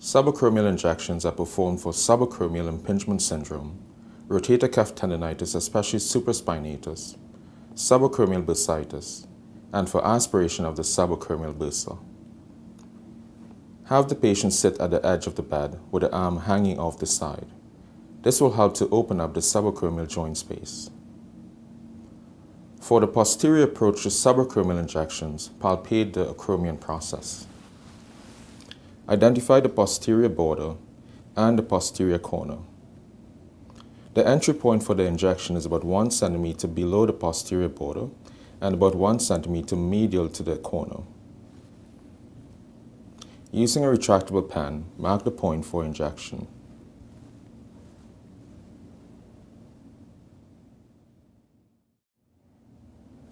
Subacromial injections are performed for subacromial impingement syndrome, rotator cuff tendinitis, especially supraspinatus, subacromial bursitis, and for aspiration of the subacromial bursa. Have the patient sit at the edge of the bed with the arm hanging off the side. This will help to open up the subacromial joint space. For the posterior approach to subacromial injections, palpate the acromion process. Identify the posterior border and the posterior corner. The entry point for the injection is about 1 cm below the posterior border and about 1 cm medial to the corner. Using a retractable pen, mark the point for injection.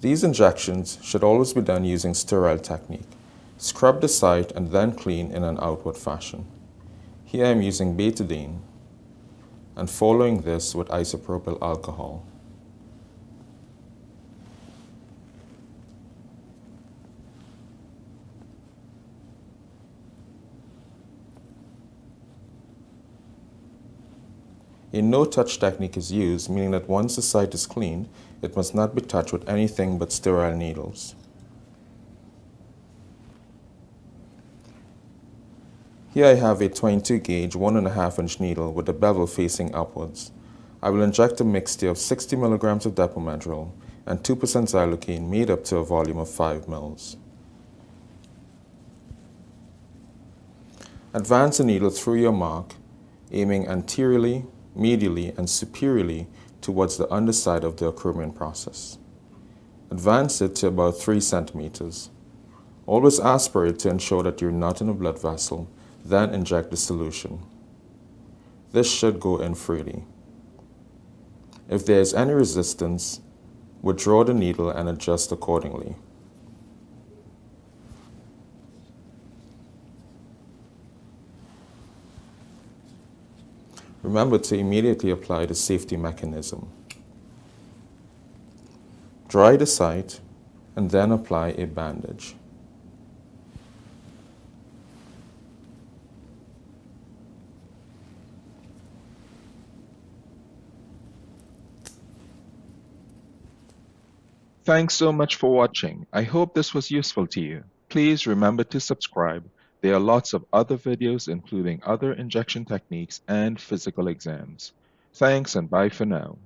These injections should always be done using sterile technique. Scrub the site and then clean in an outward fashion. Here I am using betadine and following this with isopropyl alcohol. A no-touch technique is used, meaning that once the site is cleaned, it must not be touched with anything but sterile needles. Here I have a 22 gauge 1.5 inch needle with the bevel facing upwards. I will inject a mixture of 60 mg of depomedrol and 2% xylocaine made up to a volume of 5 ml. Advance the needle through your mark, aiming anteriorly, medially, and superiorly towards the underside of the acromion process. Advance it to about 3 cm. Always aspirate to ensure that you're not in a blood vessel, then inject the solution. This should go in freely. If there is any resistance, withdraw the needle and adjust accordingly. Remember to immediately apply the safety mechanism. Dry the site and then apply a bandage. Thanks so much for watching. I hope this was useful to you. Please remember to subscribe. There are lots of other videos including other injection techniques and physical exams. Thanks and bye for now.